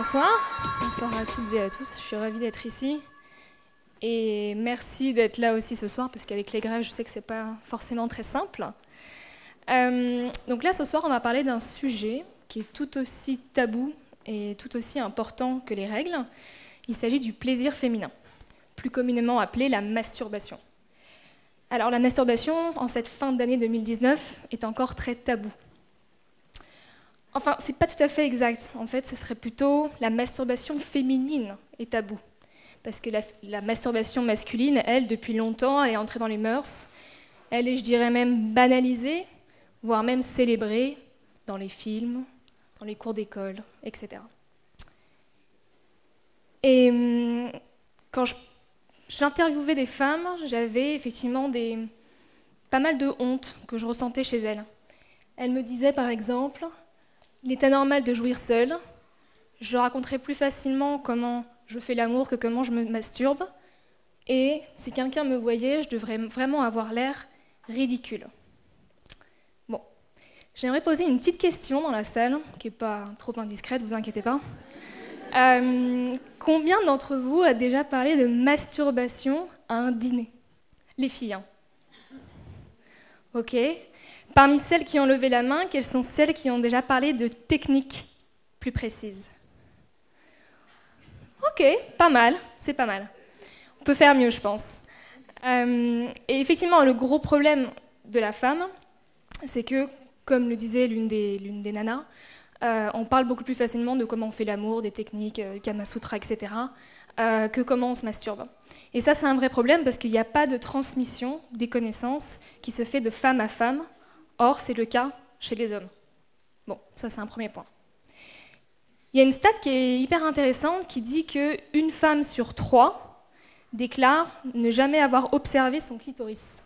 Bonsoir. Bonsoir à toutes et à tous. Je suis ravie d'être ici. Et merci d'être là aussi ce soir, parce qu'avec les grèves, je sais que c'est pas forcément très simple. Donc là, ce soir, on va parler d'un sujet qui est tout aussi tabou et tout aussi important que les règles. Il s'agit du plaisir féminin, plus communément appelé la masturbation. Alors la masturbation, en cette fin d'année 2019, est encore très tabou. Enfin, c'est pas tout à fait exact. En fait, ce serait plutôt la masturbation féminine est tabou. Parce que la masturbation masculine, elle, depuis longtemps, elle est entrée dans les mœurs. Elle est, je dirais même, banalisée, voire même célébrée dans les films, dans les cours d'école, etc. Et quand j'interviewais des femmes, j'avais effectivement pas mal de honte que je ressentais chez elles. Elles me disaient, par exemple, il est anormal de jouir seule. Je raconterai plus facilement comment je fais l'amour que comment je me masturbe. Et si quelqu'un me voyait, je devrais vraiment avoir l'air ridicule. Bon, j'aimerais poser une petite question dans la salle, qui n'est pas trop indiscrète, vous inquiétez pas. Combien d'entre vous a déjà parlé de masturbation à un dîner? Les filles, hein. Ok. Parmi celles qui ont levé la main, quelles sont celles qui ont déjà parlé de techniques plus précises? Ok, pas mal, c'est pas mal. On peut faire mieux, je pense. Et effectivement, le gros problème de la femme, c'est que, comme le disait l'une des nanas, on parle beaucoup plus facilement de comment on fait l'amour, des techniques, Kama Sutra, etc., que comment on se masturbe. Et ça, c'est un vrai problème parce qu'il n'y a pas de transmission des connaissances qui se fait de femme à femme. Or, c'est le cas chez les hommes. Bon, ça, c'est un premier point. Il y a une stat qui est hyper intéressante qui dit qu'une femme sur 3 déclare ne jamais avoir observé son clitoris.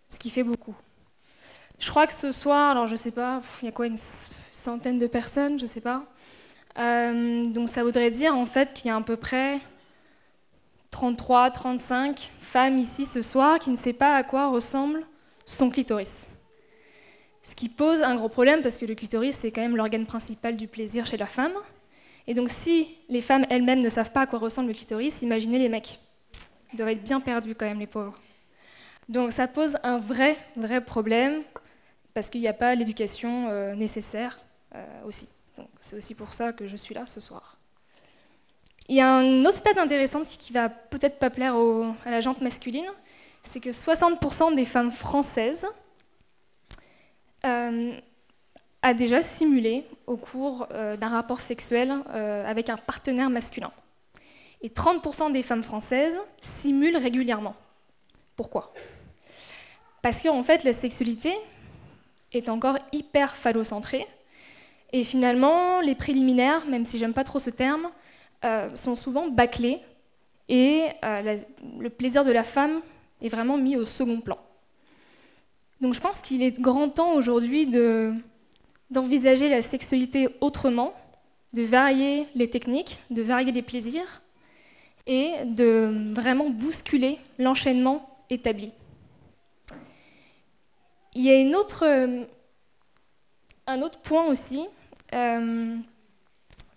Ce qui fait beaucoup. Je crois que ce soir, alors je sais pas, il y a quoi, une centaine de personnes, je sais pas. Donc ça voudrait dire en fait qu'il y a à peu près 33, 35 femmes ici ce soir qui ne savent pas à quoi ressemble son clitoris. Ce qui pose un gros problème parce que le clitoris c'est quand même l'organe principal du plaisir chez la femme. Et donc si les femmes elles-mêmes ne savent pas à quoi ressemble le clitoris, imaginez les mecs. Ils doivent être bien perdus quand même les pauvres. Donc ça pose un vrai problème parce qu'il n'y a pas l'éducation nécessaire aussi. Donc c'est aussi pour ça que je suis là ce soir. Il y a un autre stat intéressant qui va peut-être pas plaire à la gente masculine, c'est que 60% des femmes françaises a déjà simulé au cours d'un rapport sexuel avec un partenaire masculin. Et 30% des femmes françaises simulent régulièrement. Pourquoi? Parce qu'en fait, la sexualité est encore hyper phallocentrée. Et finalement, les préliminaires, même si j'aime pas trop ce terme, sont souvent bâclés. Et le plaisir de la femme est vraiment mis au second plan. Donc je pense qu'il est grand temps aujourd'hui d'envisager la sexualité autrement, de varier les techniques, de varier les plaisirs et de vraiment bousculer l'enchaînement établi. Il y a un autre point aussi,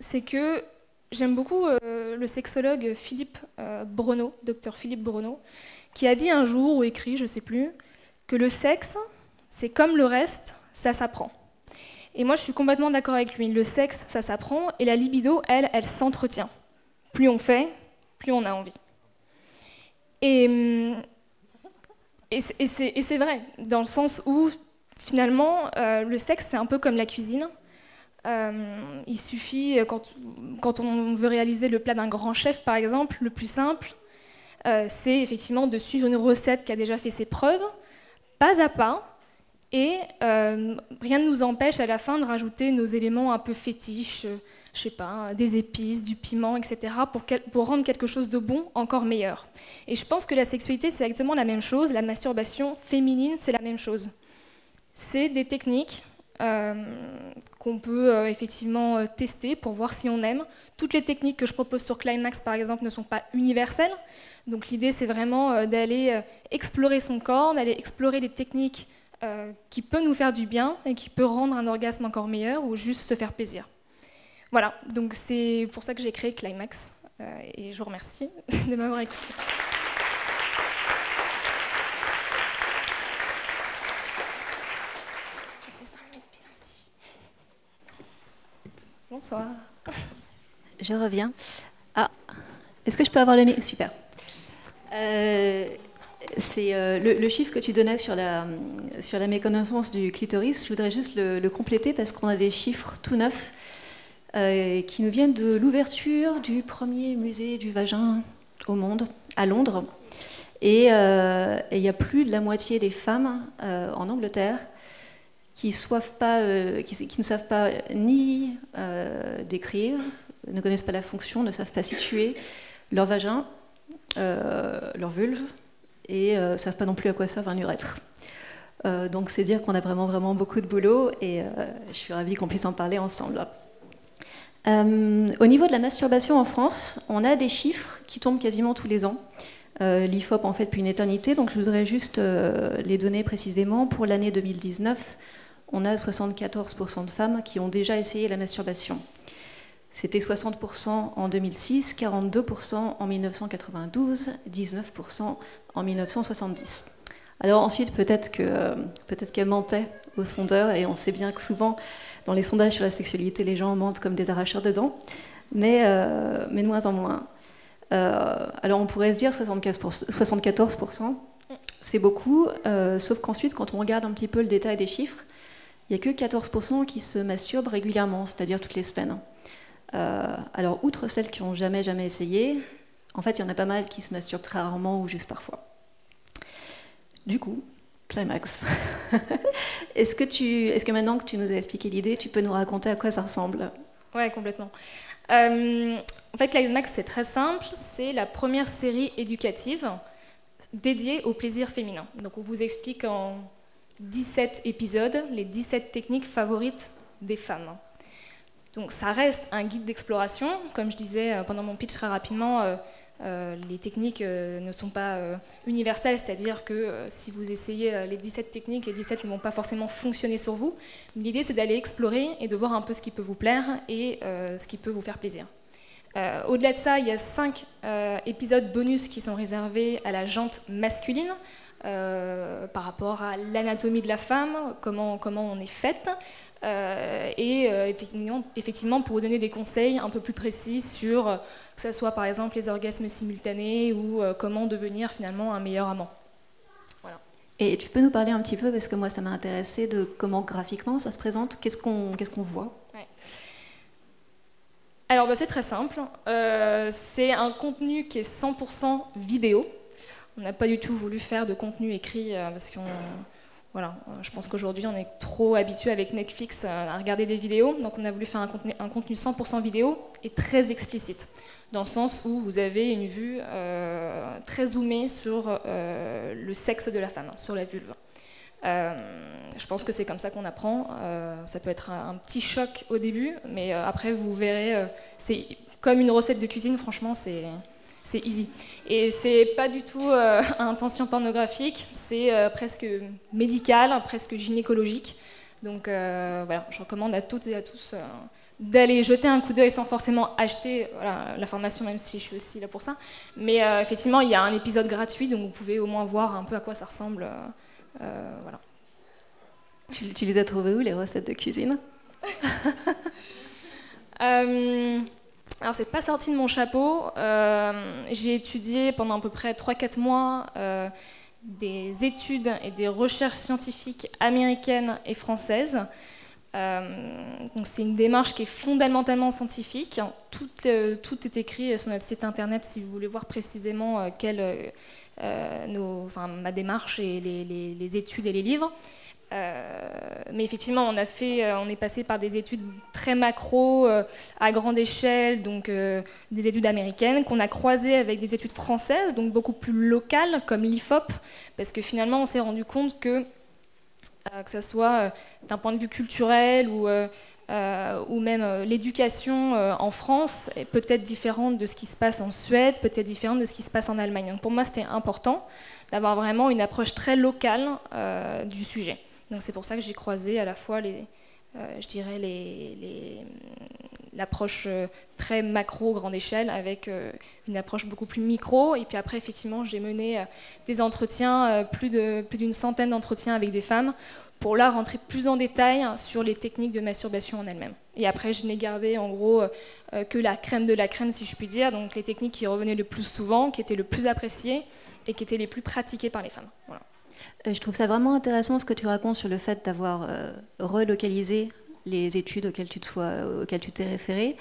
c'est que j'aime beaucoup le sexologue Philippe Brono, docteur Philippe Brono, qui a dit un jour, ou écrit, je ne sais plus, que le sexe, c'est comme le reste, ça s'apprend. Et moi, je suis complètement d'accord avec lui. Le sexe, ça s'apprend, et la libido, elle s'entretient. Plus on fait, plus on a envie. Et c'est vrai, dans le sens où, finalement, le sexe, c'est un peu comme la cuisine. Il suffit, quand on veut réaliser le plat d'un grand chef, par exemple, le plus simple, c'est effectivement de suivre une recette qui a déjà fait ses preuves, pas à pas, et rien ne nous empêche à la fin de rajouter nos éléments un peu fétiches, je sais pas, des épices, du piment, etc., pour rendre quelque chose de bon encore meilleur. Et je pense que la sexualité, c'est exactement la même chose, la masturbation féminine, c'est la même chose. C'est des techniques qu'on peut effectivement tester pour voir si on aime. Toutes les techniques que je propose sur Climax, par exemple, ne sont pas universelles. Donc l'idée, c'est vraiment d'aller explorer son corps, d'aller explorer les techniques qui peuvent nous faire du bien et qui peuvent rendre un orgasme encore meilleur ou juste se faire plaisir. Voilà, donc c'est pour ça que j'ai créé Climax, et je vous remercie de m'avoir écouté. Bonsoir. Je reviens. Ah, est-ce que je peux avoir le micro? Super. C'est le chiffre que tu donnais sur la méconnaissance du clitoris. Je voudrais juste le compléter parce qu'on a des chiffres tout neufs qui nous viennent de l'ouverture du premier musée du vagin au monde, à Londres. Et il y a plus de la moitié des femmes en Angleterre qui ne savent pas ni décrire, ne connaissent pas la fonction, ne savent pas situer leur vagin, leur vulve, et ne savent pas non plus à quoi sert un urètre. Donc c'est dire qu'on a vraiment beaucoup de boulot, et je suis ravie qu'on puisse en parler ensemble. Au niveau de la masturbation en France, on a des chiffres qui tombent quasiment tous les ans. L'IFOP en fait depuis une éternité, donc je voudrais juste les donner précisément. Pour l'année 2019, on a 74% de femmes qui ont déjà essayé la masturbation. C'était 60% en 2006, 42% en 1992, 19% en 1970. Alors ensuite, peut-être qu'elle mentait aux sondeurs, et on sait bien que souvent, dans les sondages sur la sexualité, les gens mentent comme des arracheurs de dents, mais de moins en moins. Alors on pourrait se dire 74%, c'est beaucoup, sauf qu'ensuite, quand on regarde un petit peu le détail des chiffres, il n'y a que 14% qui se masturbent régulièrement, c'est-à-dire toutes les semaines. Alors, outre celles qui n'ont jamais essayé, en fait, il y en a pas mal qui se masturbent très rarement ou juste parfois. Du coup, Climax. Est-ce que maintenant que tu nous as expliqué l'idée, tu peux nous raconter à quoi ça ressemble? Ouais, complètement. En fait, Climax, c'est très simple. C'est la première série éducative dédiée au plaisir féminin. Donc, on vous explique en 17 épisodes les 17 techniques favorites des femmes. Donc ça reste un guide d'exploration. Comme je disais pendant mon pitch très rapidement, les techniques ne sont pas universelles, c'est-à-dire que si vous essayez les 17 techniques, les 17 ne vont pas forcément fonctionner sur vous. L'idée, c'est d'aller explorer et de voir un peu ce qui peut vous plaire et ce qui peut vous faire plaisir. Au-delà de ça, il y a 5 épisodes bonus qui sont réservés à la jante masculine, par rapport à l'anatomie de la femme, comment on est faite, effectivement pour vous donner des conseils un peu plus précis sur que ce soit par exemple les orgasmes simultanés ou comment devenir finalement un meilleur amant. Voilà. Et tu peux nous parler un petit peu, parce que moi ça m'a intéressé, de comment graphiquement ça se présente, qu'est-ce qu'on voit? Ouais. Alors c'est très simple, c'est un contenu qui est 100% vidéo. On n'a pas du tout voulu faire de contenu écrit parce que je pense qu'aujourd'hui on est trop habitué avec Netflix à regarder des vidéos, donc on a voulu faire un contenu 100% vidéo et très explicite, dans le sens où vous avez une vue très zoomée sur le sexe de la femme, sur la vulve. Je pense que c'est comme ça qu'on apprend. Ça peut être un petit choc au début, mais après vous verrez, c'est comme une recette de cuisine, franchement c'est easy. Et c'est pas du tout à intention pornographique, c'est presque médical, presque gynécologique. Donc voilà, je recommande à toutes et à tous d'aller jeter un coup d'œil sans forcément acheter la formation, même si je suis aussi là pour ça. Mais effectivement, il y a un épisode gratuit, donc vous pouvez au moins voir un peu à quoi ça ressemble. Voilà. Tu les as trouvées où, les recettes de cuisine? Alors, c'est pas sorti de mon chapeau. J'ai étudié pendant à peu près 3-4 mois des études et des recherches scientifiques américaines et françaises. Donc, c'est une démarche qui est fondamentalement scientifique. Tout est écrit sur notre site internet si vous voulez voir précisément ma démarche et les études et les livres. Mais effectivement, on est passé par des études très macro, à grande échelle, donc des études américaines, qu'on a croisées avec des études françaises, donc beaucoup plus locales, comme l'IFOP, parce que finalement, on s'est rendu compte que ce soit d'un point de vue culturel ou même l'éducation en France est peut-être différente de ce qui se passe en Suède, peut-être différente de ce qui se passe en Allemagne. Donc pour moi, c'était important d'avoir vraiment une approche très locale du sujet. Donc c'est pour ça que j'ai croisé à la fois je dirais, l'approche très macro, grande échelle, avec une approche beaucoup plus micro. Et puis après, effectivement, j'ai mené des entretiens, plus d'une centaine d'entretiens avec des femmes, pour là rentrer plus en détail sur les techniques de masturbation en elles-mêmes. Et après, je n'ai gardé en gros que la crème de la crème, si je puis dire, donc les techniques qui revenaient le plus souvent, qui étaient le plus appréciées et qui étaient les plus pratiquées par les femmes. Voilà. Je trouve ça vraiment intéressant ce que tu racontes sur le fait d'avoir relocalisé les études auxquelles tu t'es référé,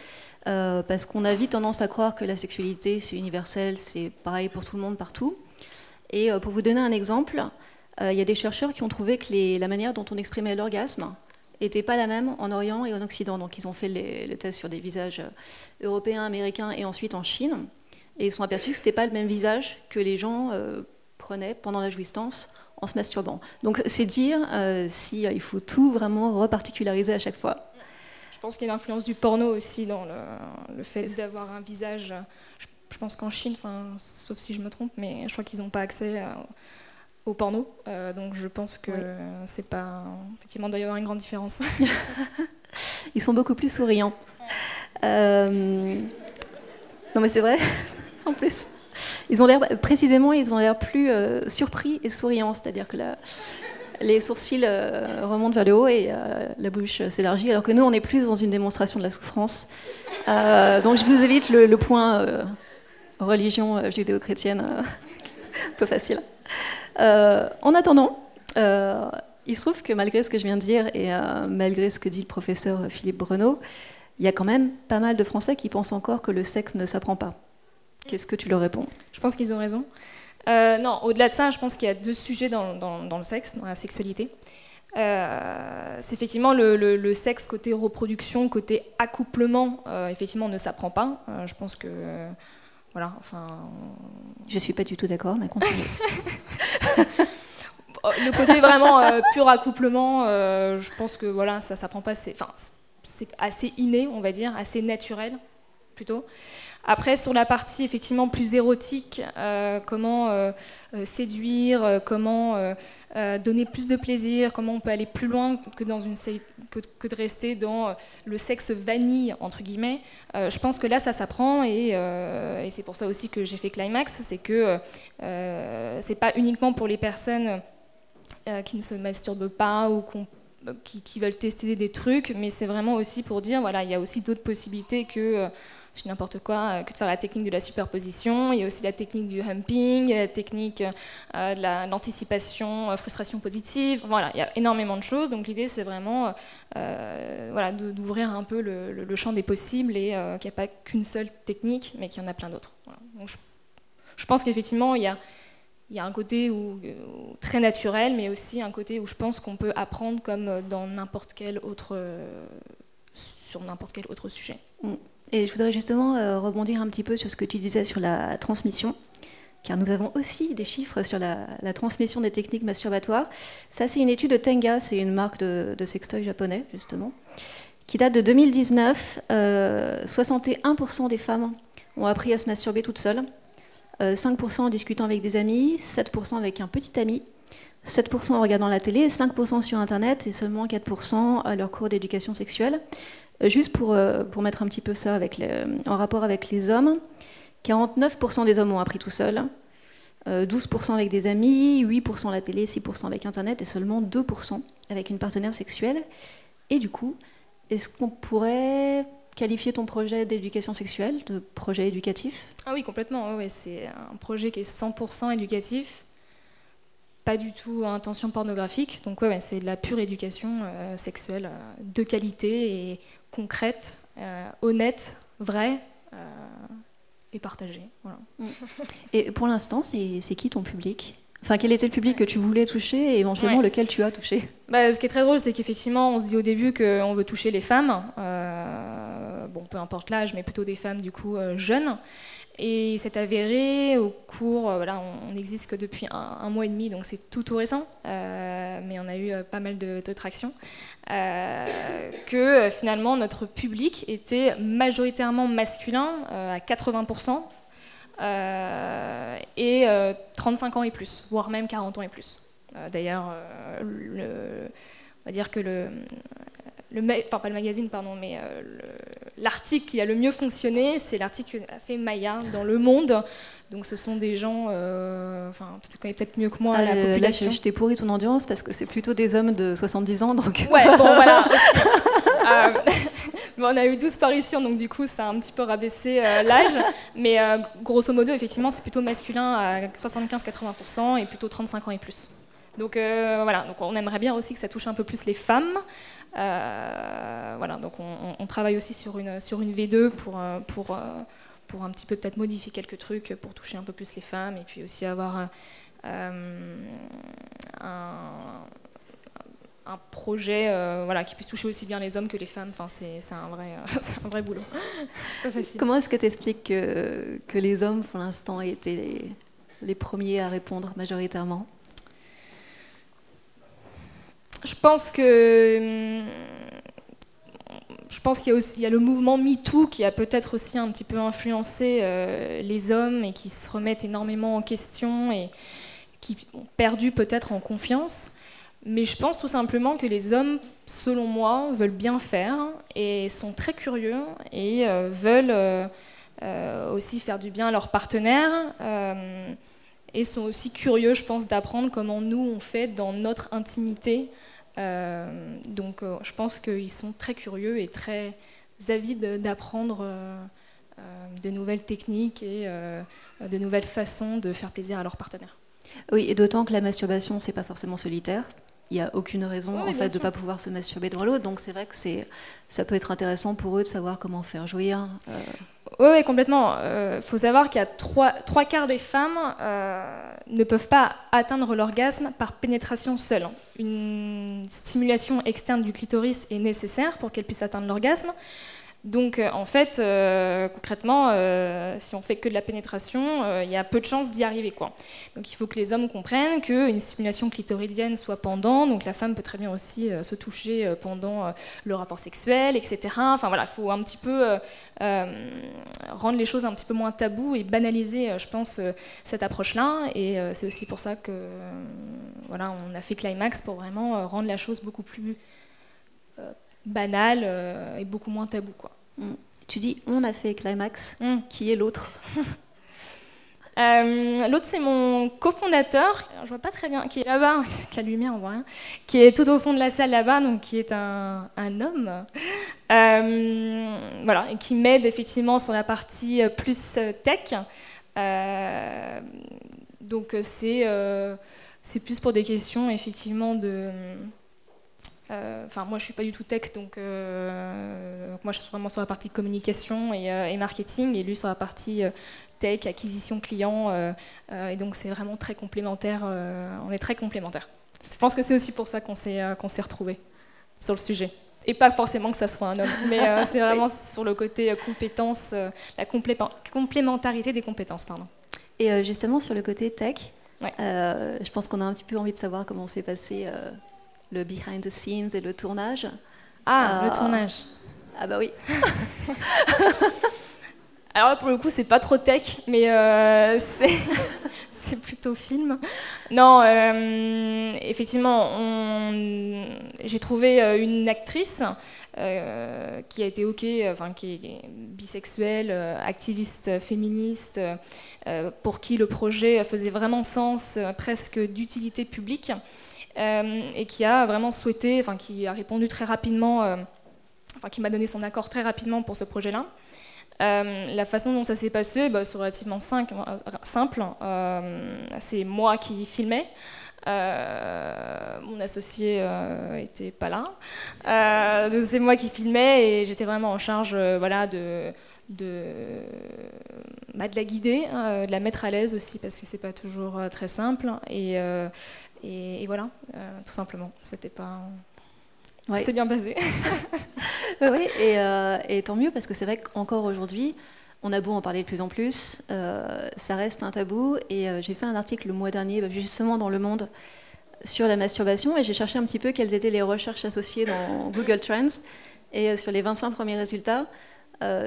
parce qu'on a vite tendance à croire que la sexualité c'est universel, c'est pareil pour tout le monde partout. Et pour vous donner un exemple, il y a des chercheurs qui ont trouvé que la manière dont on exprimait l'orgasme n'était pas la même en Orient et en Occident. Donc ils ont fait le test sur des visages européens, américains et ensuite en Chine. Et ils se sont aperçus que ce n'était pas le même visage que les gens prenaient pendant la jouissance en se masturbant. Donc c'est dire si il faut tout vraiment reparticulariser à chaque fois. Je pense qu'il y a l'influence du porno aussi dans le fait d'avoir un visage. Je pense qu'en Chine, sauf si je me trompe, mais je crois qu'ils n'ont pas accès au porno. Donc je pense que c'est pas... Effectivement, il doit y avoir une grande différence. Ils sont beaucoup plus souriants. Non mais c'est vrai, en plus. Ils ont l'air plus surpris et souriants, c'est-à-dire que les sourcils remontent vers le haut et la bouche s'élargit, alors que nous, on est plus dans une démonstration de la souffrance. Donc je vous évite le point religion judéo-chrétienne, un peu facile. En attendant, il se trouve que malgré ce que je viens de dire et malgré ce que dit le professeur Philippe Breneau, il y a quand même pas mal de Français qui pensent encore que le sexe ne s'apprend pas. Qu'est-ce que tu leur réponds? Je pense qu'ils ont raison. Non, au-delà de ça, je pense qu'il y a deux sujets dans le sexe, dans la sexualité. C'est effectivement le sexe côté reproduction, côté accouplement, effectivement, ne s'apprend pas. Je pense que... voilà, enfin... Je suis pas du tout d'accord, mais continue. Le côté vraiment pur accouplement, je pense que voilà, ça s'apprend pas. C'est assez inné, on va dire, assez naturel, plutôt. Après, sur la partie effectivement plus érotique, comment séduire, comment donner plus de plaisir, comment on peut aller plus loin que de rester dans le sexe vanille, entre guillemets, je pense que là, ça s'apprend et c'est pour ça aussi que j'ai fait Climax, c'est que c'est pas uniquement pour les personnes qui ne se masturbent pas ou qui veulent tester des trucs, mais c'est vraiment aussi pour dire, voilà, il y a aussi d'autres possibilités que... je dis n'importe quoi, que de faire la technique de la superposition. Il y a aussi la technique du humping, il y a la technique de l'anticipation, frustration positive. Voilà, il y a énormément de choses. Donc l'idée, c'est vraiment voilà, d'ouvrir un peu le champ des possibles et qu'il n'y a pas qu'une seule technique, mais qu'il y en a plein d'autres. Voilà. Donc je pense qu'effectivement, il y a un côté très naturel, mais aussi un côté où je pense qu'on peut apprendre comme dans n'importe quel autre, sur n'importe quel autre sujet. Et je voudrais justement rebondir un petit peu sur ce que tu disais sur la transmission, car nous avons aussi des chiffres sur la transmission des techniques masturbatoires. Ça, c'est une étude de Tenga, c'est une marque de sextoy japonais, justement, qui date de 2019. 61% des femmes ont appris à se masturber toutes seules, 5% en discutant avec des amis, 7% avec un petit ami, 7% en regardant la télé, 5% sur Internet et seulement 4% à leur cours d'éducation sexuelle. Juste pour mettre un petit peu ça en rapport avec les hommes, 49% des hommes ont appris tout seuls, 12% avec des amis, 8% à la télé, 6% avec Internet et seulement 2% avec une partenaire sexuelle. Et du coup, est-ce qu'on pourrait qualifier ton projet d'éducation sexuelle de projet éducatif? Ah oui, complètement. Ouais, c'est un projet qui est 100% éducatif, pas du tout à intention pornographique. Donc ouais, c'est de la pure éducation sexuelle de qualité et concrète, honnête, vraie et partagée. Voilà. Et pour l'instant, c'est qui ton public? Enfin, quel était le public que tu voulais toucher et éventuellement lequel tu as touché? Ce qui est très drôle, c'est qu'effectivement, on se dit au début qu'on veut toucher les femmes, bon, peu importe l'âge, mais plutôt des femmes du coup jeunes. Et c'est avéré au cours, voilà, on n'existe que depuis un mois et demi, donc c'est tout récent, mais on a eu pas mal de traction, que finalement notre public était majoritairement masculin à 80%, et 35 ans et plus, voire même 40 ans et plus. D'ailleurs, on va dire que enfin pas le magazine, pardon, mais l'article qui a le mieux fonctionné, c'est l'article qu'a fait Maya dans Le Monde. Donc ce sont des gens, enfin tu connais peut-être mieux que moi la population. Là, je t'ai pourri ton audience parce que c'est plutôt des hommes de 70 ans, donc... Ouais, bon voilà. On a eu 12 parutions, donc du coup ça a un petit peu rabaissé l'âge. Mais grosso modo, effectivement, c'est plutôt masculin à 75-80% et plutôt 35 ans et plus. Donc voilà, donc on aimerait bien aussi que ça touche un peu plus les femmes. Voilà, donc on travaille aussi sur une V2 pour un petit peu peut-être modifier quelques trucs pour toucher un peu plus les femmes et puis aussi avoir un projet voilà, qui puisse toucher aussi bien les hommes que les femmes. Enfin, c'est un vrai boulot. C'est pas facile. Comment est-ce que tu expliques que les hommes, pour l'instant, aient été les premiers à répondre majoritairement ? Je pense qu'il y a le mouvement MeToo qui a peut-être aussi un petit peu influencé les hommes et qui se remettent énormément en question et qui ont perdu peut-être en confiance. Mais je pense tout simplement que les hommes, selon moi, veulent bien faire et sont très curieux et veulent aussi faire du bien à leurs partenaires et sont aussi curieux, je pense, d'apprendre comment nous on fait dans notre intimité. Donc je pense qu'ils sont très curieux et très avides d'apprendre de nouvelles techniques et de nouvelles façons de faire plaisir à leurs partenaires. Oui, et d'autant que la masturbation, c'est pas forcément solitaire. Il n'y a aucune raison oui, en fait, de ne pas pouvoir se masturber devant l'autre. Donc c'est vrai que ça peut être intéressant pour eux de savoir comment faire jouir. Oui, complètement. Faut savoir qu'il y a trois quarts des femmes ne peuvent pas atteindre l'orgasme par pénétration seule. Une stimulation externe du clitoris est nécessaire pour qu'elle puisse atteindre l'orgasme. Donc en fait, concrètement, si on fait que de la pénétration, il y a peu de chances d'y arriver, quoi. Donc il faut que les hommes comprennent qu'une stimulation clitoridienne soit pendant, donc la femme peut très bien aussi se toucher pendant le rapport sexuel, etc. Enfin voilà, il faut un petit peu rendre les choses un petit peu moins tabous et banaliser, je pense, cette approche-là. Et c'est aussi pour ça que voilà, on a fait Climax pour vraiment rendre la chose beaucoup plus banal et beaucoup moins tabou, quoi. Tu dis on a fait Climax, qui est l'autre? L'autre, c'est mon cofondateur, je vois pas très bien, qui est là-bas, avec la lumière on voit rien, qui est tout au fond de la salle là-bas, donc qui est un homme, voilà, et qui m'aide effectivement sur la partie plus tech. Donc c'est plus pour des questions effectivement de... Enfin, moi, je suis pas du tout tech, donc moi, je suis vraiment sur la partie communication et marketing, et lui sur la partie tech, acquisition client, et donc c'est vraiment très complémentaire. On est très complémentaires. Je pense que c'est aussi pour ça qu'on s'est retrouvés sur le sujet, et pas forcément que ça soit un homme, mais c'est vraiment sur le côté compétences, la complémentarité des compétences, pardon. Et justement sur le côté tech, ouais. Je pense qu'on a un petit peu envie de savoir comment s'est passé. Le behind the scenes et le tournage. Ah, le tournage. Ah bah oui. Alors là, pour le coup, c'est pas trop tech, mais c'est plutôt film. Non, effectivement, j'ai trouvé une actrice qui a été OK, enfin, qui est bisexuelle, activiste féministe, pour qui le projet faisait vraiment sens, presque d'utilité publique. Et qui a vraiment souhaité, enfin qui a répondu très rapidement, enfin qui m'a donné son accord très rapidement pour ce projet-là. La façon dont ça s'est passé, c'est relativement simple. C'est moi qui filmais. Mon associé était pas là. Donc c'est moi qui filmais et j'étais vraiment en charge, voilà, de la guider, de la mettre à l'aise aussi parce que c'est pas toujours très simple. Et voilà, tout simplement, c'était pas... Ouais. C'est bien passé. Oui, et tant mieux, parce que c'est vrai qu'encore aujourd'hui, on a beau en parler de plus en plus, ça reste un tabou, et j'ai fait un article le mois dernier, justement dans Le Monde, sur la masturbation, et j'ai cherché un petit peu quelles étaient les recherches associées dans Google Trends, et sur les 25 premiers résultats,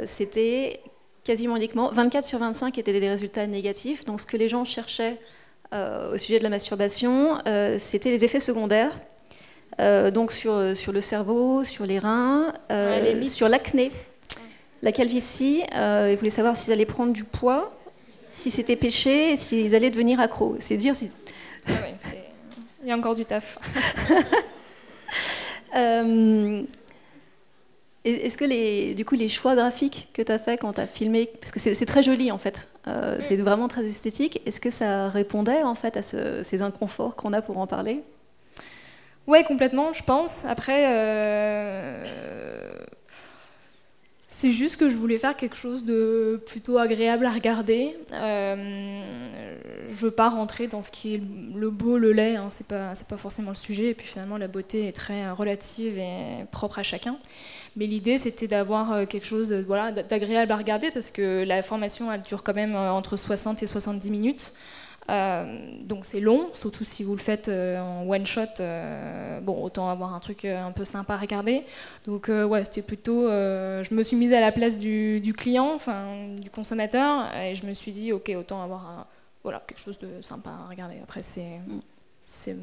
c'était quasiment uniquement 24 sur 25 étaient des résultats négatifs, donc ce que les gens cherchaient au sujet de la masturbation, c'était les effets secondaires, donc sur le cerveau, sur les reins, sur l'acné, la calvitie. Ils voulaient savoir s'ils allaient prendre du poids, si c'était péché, et s'ils allaient devenir accros. C'est dire si... Ah ouais, il y a encore du taf. Est-ce que du coup, les choix graphiques que tu as fait quand tu as filmé, parce que c'est très joli en fait, c'est vraiment très esthétique, est-ce que ça répondait en fait à ces inconforts qu'on a pour en parler? Ouais, complètement, je pense. Après, c'est juste que je voulais faire quelque chose de plutôt agréable à regarder. Je veux pas rentrer dans ce qui est le beau, le laid, hein, c'est pas forcément le sujet. Et puis finalement, la beauté est très relative et propre à chacun. Mais l'idée, c'était d'avoir quelque chose voilà, d'agréable à regarder, parce que la formation, elle dure quand même entre 60 et 70 minutes. Donc c'est long, surtout si vous le faites en one shot. Bon, autant avoir un truc un peu sympa à regarder. Donc ouais, c'était plutôt. Je me suis mise à la place du client, enfin du consommateur, et je me suis dit ok, autant avoir voilà quelque chose de sympa à regarder. Après c'est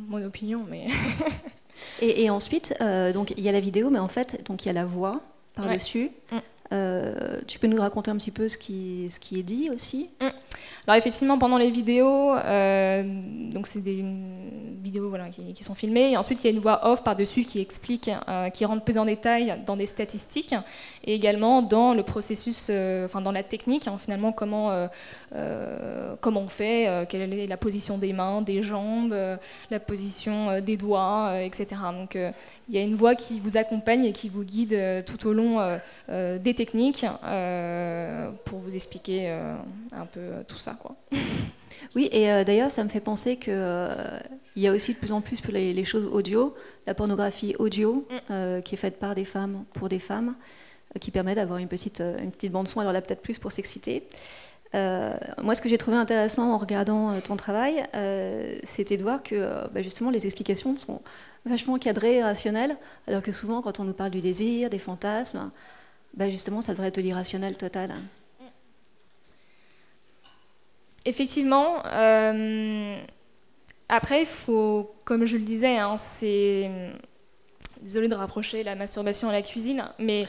mon opinion, mais. Et ensuite, donc il y a la vidéo, mais en fait, donc il y a la voix par-dessus. Ouais. Tu peux nous raconter un petit peu ce qui est dit aussi? Alors effectivement, pendant les vidéos, donc c'est des vidéos voilà, qui sont filmées, et ensuite il y a une voix off par-dessus qui explique, qui rentre plus en détail dans des statistiques, et également dans le processus, enfin dans la technique, hein, finalement comment on fait, quelle est la position des mains, des jambes, la position des doigts, etc. Donc il y a une voix qui vous accompagne et qui vous guide tout au long des techniques pour vous expliquer un peu tout ça, quoi. Oui, et d'ailleurs, ça me fait penser qu'il y a aussi de plus en plus pour les choses audio, la pornographie audio, qui est faite par des femmes, pour des femmes, qui permet d'avoir une petite bande-son, alors là peut-être plus pour s'exciter. Moi, ce que j'ai trouvé intéressant en regardant ton travail, c'était de voir que justement les explications sont vachement cadrées et rationnelles, alors que souvent, quand on nous parle du désir, des fantasmes, justement, ça devrait être de l'irrationnel total. Effectivement. Après, il faut, comme je le disais, hein, c'est... Désolée de rapprocher la masturbation à la cuisine, mais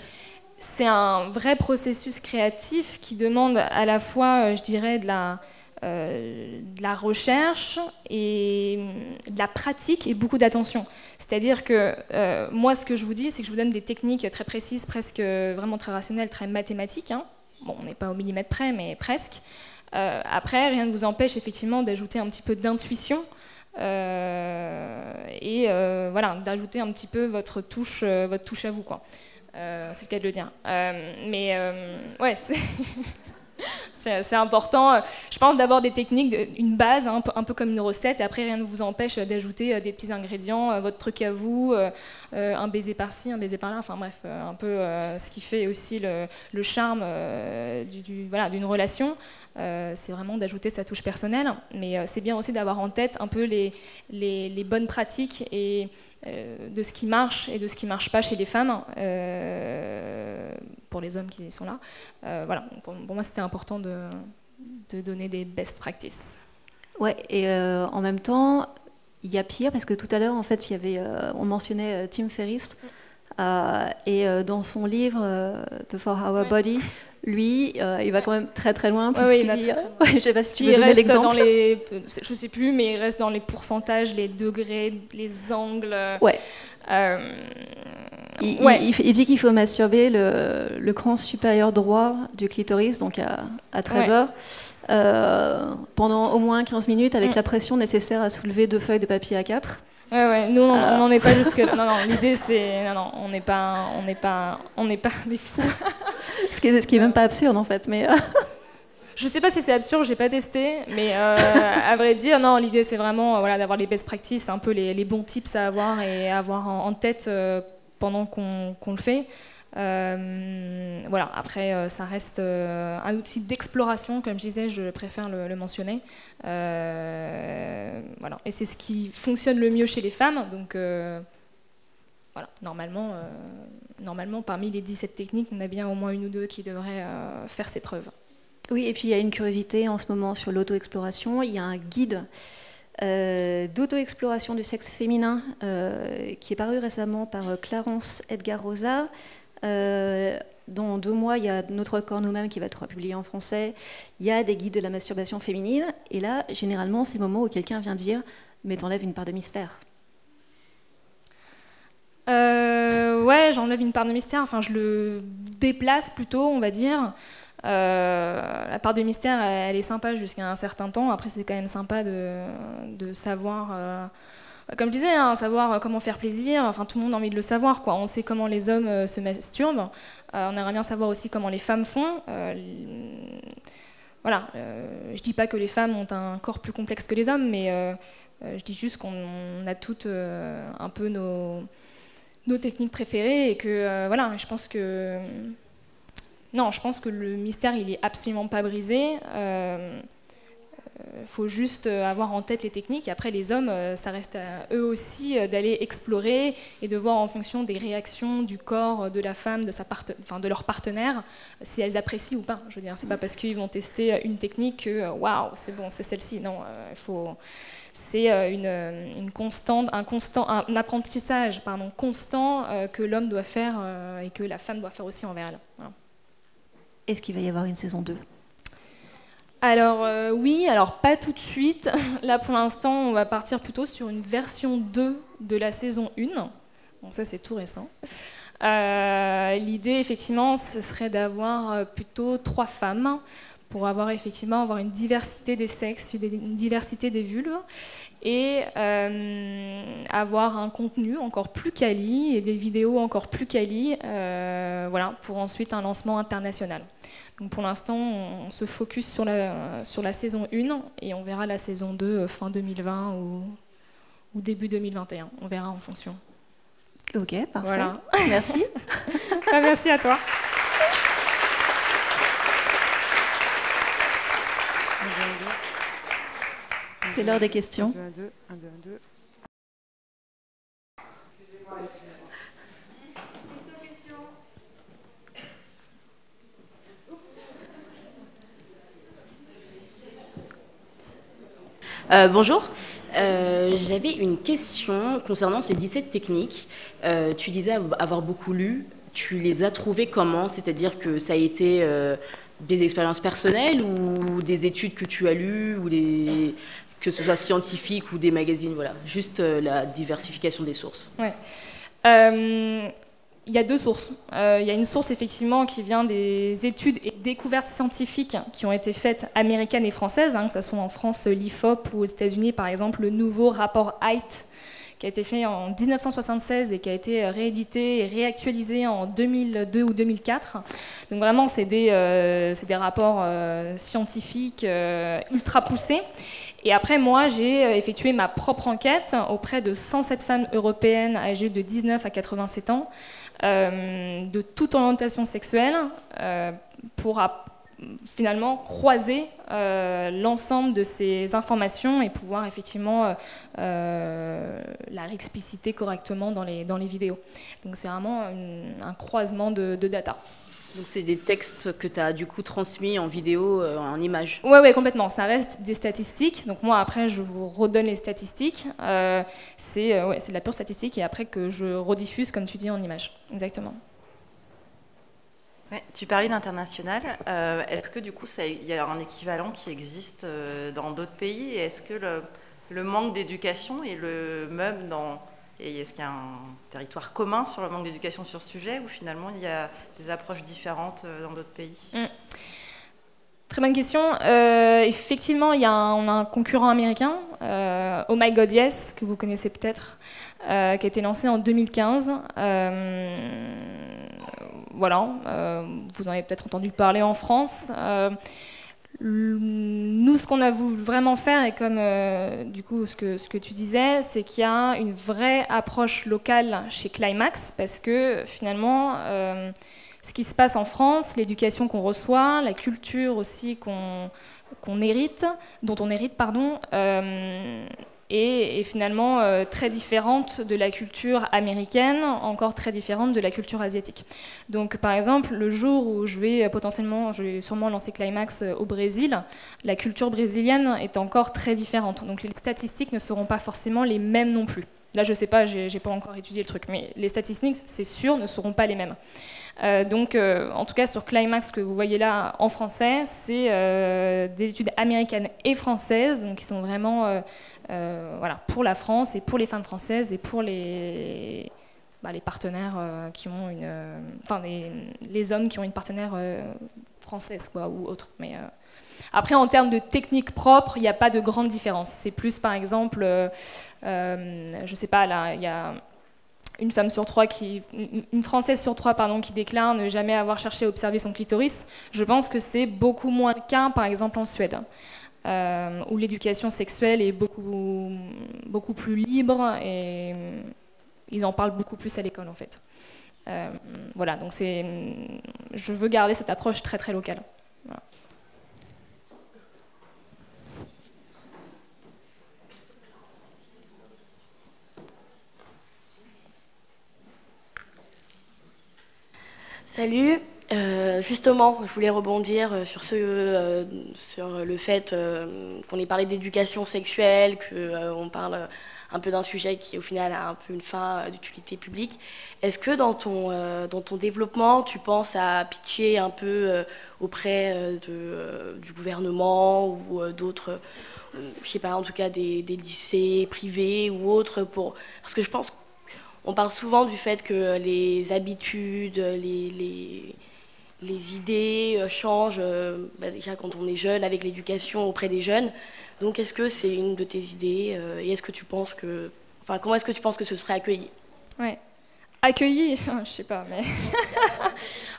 c'est un vrai processus créatif qui demande à la fois, je dirais, de la recherche et de la pratique et beaucoup d'attention. C'est-à-dire que moi, ce que je vous dis, c'est que je vous donne des techniques très précises, presque vraiment très rationnelles, très mathématiques. Hein. Bon, on n'est pas au millimètre près, mais presque. Après, rien ne vous empêche effectivement d'ajouter un petit peu d'intuition et voilà, d'ajouter un petit peu votre touche à vous, quoi. C'est le cas de le dire. Ouais, c'est important. Je pense d'avoir des techniques, une base, un peu comme une recette, et après rien ne vous empêche d'ajouter des petits ingrédients, votre truc à vous, un baiser par-ci, un baiser par-là, enfin bref, un peu ce qui fait aussi le charme voilà, d'une relation. C'est vraiment d'ajouter sa touche personnelle, mais c'est bien aussi d'avoir en tête un peu les bonnes pratiques et de ce qui marche et de ce qui ne marche pas chez les femmes, pour les hommes qui sont là. Voilà, pour moi c'était important de donner des best practices. Ouais, et en même temps, il y a pire, parce que tout à l'heure, en fait, on mentionnait Tim Ferriss, et dans son livre The 4-Hour Body, lui, il va quand même très très loin, puisqu'il dit... je ne sais pas si tu veux donner l'exemple. Je ne sais plus, mais il reste dans les pourcentages, les degrés, les angles... Ouais. Il dit qu'il faut masturber le cran supérieur droit du clitoris, donc à 13 heures, pendant au moins 15 minutes, avec la pression nécessaire à soulever 2 feuilles de papier A4. Ouais, nous on n'en est pas jusque là. Non, l'idée c'est on n'est pas des fous. Ce qui est même pas absurde en fait, mais. Je sais pas si c'est absurde, j'ai pas testé, mais à vrai dire, non, l'idée c'est vraiment voilà, d'avoir les best practices, un peu les bons tips à avoir et à avoir en tête pendant qu'on le fait. Voilà, après ça reste un outil d'exploration, comme je disais, je préfère le mentionner. Voilà. Et c'est ce qui fonctionne le mieux chez les femmes, donc voilà, normalement parmi les 17 techniques, on a bien au moins une ou deux qui devraient faire ses preuves. Oui, et puis il y a une curiosité en ce moment sur l'auto-exploration, il y a un guide d'auto-exploration du sexe féminin qui est paru récemment par Clarence Edgar Rosa. Dans 2 mois, il y a Notre corps nous-mêmes qui va être publié en français. Il y a des guides de la masturbation féminine. Et là, généralement, c'est le moment où quelqu'un vient dire « mais t'enlèves une part de mystère ». Ouais, j'enlève une part de mystère. Enfin, je le déplace plutôt, on va dire. La part de mystère, elle est sympa jusqu'à un certain temps. Après, c'est quand même sympa de savoir... comme je disais, hein, savoir comment faire plaisir, enfin tout le monde a envie de le savoir, quoi. On sait comment les hommes se masturbent, on aimerait bien savoir aussi comment les femmes font. Voilà, je dis pas que les femmes ont un corps plus complexe que les hommes, mais je dis juste qu'on a toutes un peu nos techniques préférées et que voilà, je pense que non, je pense que le mystère il est absolument pas brisé. Faut juste avoir en tête les techniques et après les hommes, ça reste à eux aussi d'aller explorer et de voir en fonction des réactions du corps de la femme, de leur partenaire, si elles apprécient ou pas. Je veux dire, c'est pas parce qu'ils vont tester une technique que waouh, c'est bon, c'est celle-ci. Non, c'est un apprentissage constant que l'homme doit faire et que la femme doit faire aussi envers elle. Voilà. Est-ce qu'il va y avoir une saison 2 ? Alors oui, alors pas tout de suite. Là pour l'instant on va partir plutôt sur une version 2 de la saison 1. Bon ça c'est tout récent. L'idée effectivement ce serait d'avoir plutôt 3 femmes pour avoir effectivement une diversité des sexes, une diversité des vulves et avoir un contenu encore plus quali et des vidéos encore plus quali voilà, pour ensuite un lancement international. Donc pour l'instant, on se focus sur la saison 1 et on verra la saison 2 fin 2020 ou début 2021. On verra en fonction. Ok, parfait. Voilà. Merci. Merci à toi. C'est l'heure des questions. Bonjour, j'avais une question concernant ces 17 techniques. Tu disais avoir beaucoup lu, tu les as trouvées comment? C'est-à-dire que ça a été des expériences personnelles ou des études que tu as lues, ou que ce soit scientifique ou des magazines, voilà. Juste la diversification des sources. Ouais. Il y a 2 sources. Il y a une source effectivement qui vient des études et découvertes scientifiques qui ont été faites américaines et françaises, que ce soit en France l'IFOP ou aux États-Unis par exemple le nouveau rapport Haidt qui a été fait en 1976 et qui a été réédité et réactualisé en 2002 ou 2004. Donc vraiment c'est des rapports scientifiques ultra poussés. Et après, moi, j'ai effectué ma propre enquête auprès de 107 femmes européennes âgées de 19 à 87 ans, de toute orientation sexuelle, pour finalement croiser l'ensemble de ces informations et pouvoir effectivement la réexpliciter correctement dans les vidéos. Donc c'est vraiment un croisement de data. Donc c'est des textes que tu as du coup transmis en vidéo, en images. Ouais, complètement. Ça reste des statistiques. Donc moi après je vous redonne les statistiques. C'est de la pure statistique et après que je rediffuse comme tu dis en images. Exactement. Ouais, tu parlais d'international. Est-ce que du coup il y a un équivalent qui existe dans d'autres pays? Et est-ce que le manque d'éducation est le même et est-ce qu'il y a un territoire commun sur le manque d'éducation sur ce sujet ou finalement il y a des approches différentes dans d'autres pays? Très bonne question. Effectivement, on a un concurrent américain, Oh My God Yes, que vous connaissez peut-être, qui a été lancé en 2015. Voilà, vous en avez peut-être entendu parler en France. Nous, ce qu'on a voulu vraiment faire, et comme du coup ce que tu disais, c'est qu'il y a une vraie approche locale chez Climax, parce que finalement, ce qui se passe en France, l'éducation qu'on reçoit, la culture aussi dont on hérite, et finalement très différente de la culture américaine, encore très différente de la culture asiatique. Donc par exemple, le jour où je vais sûrement lancer Climax au Brésil, la culture brésilienne est encore très différente. Donc les statistiques ne seront pas forcément les mêmes non plus. Là, je ne sais pas, j'ai pas encore étudié le truc, mais les statistiques, c'est sûr, ne seront pas les mêmes. En tout cas, sur Climax, que vous voyez là en français, c'est des études américaines et françaises, donc qui sont vraiment voilà, pour la France et pour les femmes françaises et pour les partenaires qui ont les hommes qui ont une partenaire française quoi, ou autre. Mais après, en termes de technique propre, il n'y a pas de grande différence. C'est plus, par exemple, je sais pas, là, il y a une Française sur trois, pardon, qui déclare ne jamais avoir cherché à observer son clitoris. Je pense que c'est beaucoup moins le cas, par exemple, en Suède, où l'éducation sexuelle est beaucoup plus libre et ils en parlent beaucoup plus à l'école, en fait. Voilà, donc je veux garder cette approche très, très locale. Voilà. Salut, justement, je voulais rebondir sur le fait qu'on ait parlé d'éducation sexuelle, qu'on parle un peu d'un sujet qui au final a un peu une fin d'utilité publique. Est-ce que dans ton développement, tu penses à pitcher un peu auprès du gouvernement ou d'autres, je sais pas, en tout cas des lycées privés ou autres, parce que je pense on parle souvent du fait que les habitudes, les idées changent déjà quand on est jeune, avec l'éducation auprès des jeunes. Donc est-ce que c'est une de tes idées et est-ce que tu penses comment est-ce que tu penses que ce serait accueilli? Ouais. Accueilli, je sais pas, mais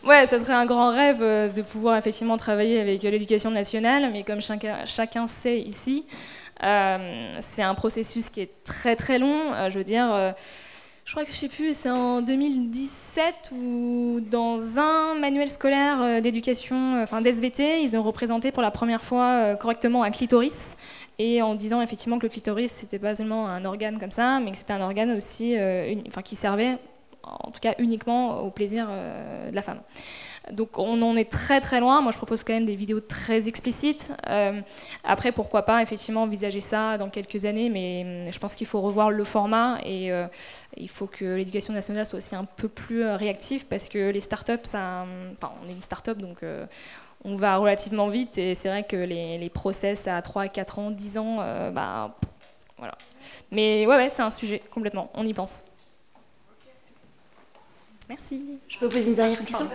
ouais, ça serait un grand rêve de pouvoir effectivement travailler avec l'éducation nationale, mais comme chacun sait ici, c'est un processus qui est très très long. Je veux dire. Je crois que je sais plus, c'est en 2017 où dans un manuel scolaire d'éducation, d'SVT, ils ont représenté pour la première fois correctement un clitoris, et en disant effectivement que le clitoris c'était pas seulement un organe comme ça, mais que c'était un organe aussi qui servait en tout cas uniquement au plaisir de la femme. Donc on en est très très loin. Moi je propose quand même des vidéos très explicites. Après pourquoi pas effectivement envisager ça dans quelques années, mais je pense qu'il faut revoir le format et il faut que l'éducation nationale soit aussi un peu plus réactive parce que les startups, on est une startup donc on va relativement vite et c'est vrai que les process à 3, 4 ans, 10 ans, voilà. Mais ouais, c'est un sujet complètement, on y pense. Merci. Je peux poser une dernière question?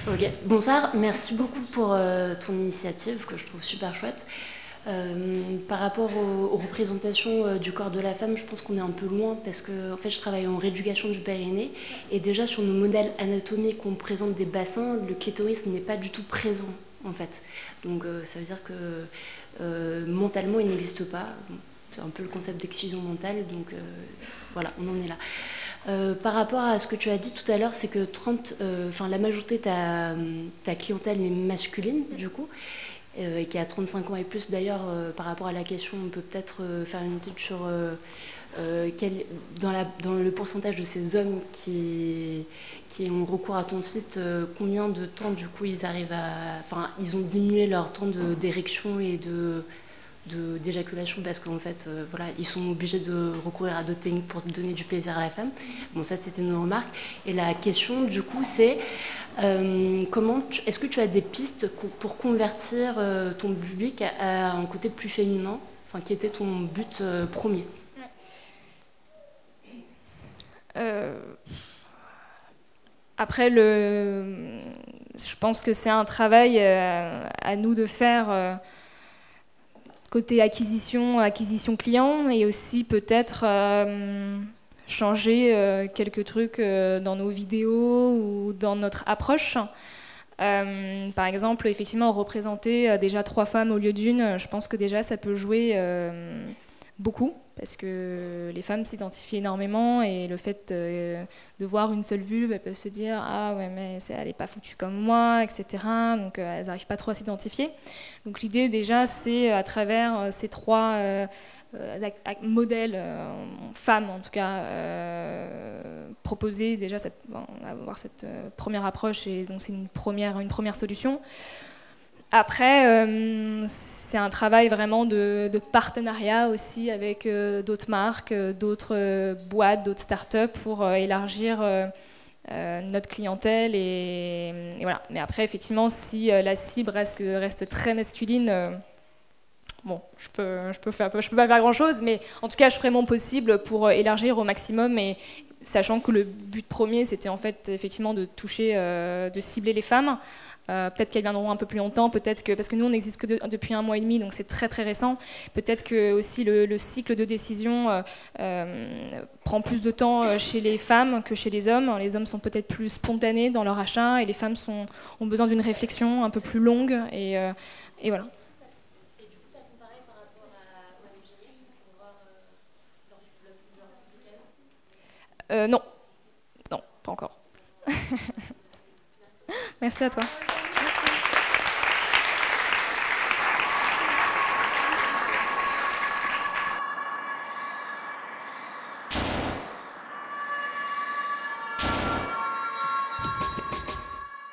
Ok. Bonsoir, merci beaucoup pour ton initiative que je trouve super chouette. Par rapport aux représentations du corps de la femme, je pense qu'on est un peu loin parce que en fait, je travaille en rééducation du périnée et déjà sur nos modèles anatomiques où on présente des bassins, le clitoris n'est pas du tout présent en fait. Donc ça veut dire que mentalement il n'existe pas. C'est un peu le concept d'excision mentale, donc voilà, on en est là. Par rapport à ce que tu as dit tout à l'heure, c'est que la majorité de ta clientèle est masculine, du coup, et qui a 35 ans et plus. D'ailleurs, par rapport à la question, on peut peut-être faire une étude sur dans le pourcentage de ces hommes qui ont recours à ton site, combien de temps, du coup, ils arrivent ils ont diminué leur temps d'érection et d'éjaculation parce qu'en fait ils sont obligés de recourir à d'autres techniques pour donner du plaisir à la femme. Bon, ça c'était nos remarques et la question du coup c'est est-ce que tu as des pistes pour convertir ton public à un côté plus féminin, qui était ton but premier? Après je pense que c'est un travail à nous de faire côté acquisition client et aussi peut-être changer quelques trucs dans nos vidéos ou dans notre approche. Par exemple, effectivement, représenter déjà 3 femmes au lieu d'une, je pense que déjà ça peut jouer beaucoup, parce que les femmes s'identifient énormément, et le fait de voir une seule vulve, elles peuvent se dire « Ah ouais, mais elle n'est pas foutue comme moi », etc. Donc elles n'arrivent pas trop à s'identifier. Donc l'idée déjà, c'est à travers ces trois modèles, femmes en tout cas, proposer déjà avoir cette première approche, et donc c'est une première solution. Après, c'est un travail vraiment de partenariat aussi avec d'autres marques, d'autres boîtes, d'autres startups pour élargir notre clientèle. Et voilà. Mais après, effectivement, si la cible reste très masculine, bon, je peux pas faire grand-chose, mais en tout cas, je ferai mon possible pour élargir au maximum, et sachant que le but premier, c'était en fait effectivement de toucher, de cibler les femmes. Peut-être qu'elles viendront un peu plus longtemps, peut-être que, parce que nous on n'existe que depuis 1 mois et demi, donc c'est très très récent. Peut-être que aussi le cycle de décision prend plus de temps chez les femmes que chez les hommes. Les hommes sont peut-être plus spontanés dans leur achat, et les femmes ont besoin d'une réflexion un peu plus longue, et voilà. Et du coup, tu as comparé par rapport à OMG pour voir leur public? Non, pas encore. Merci à toi.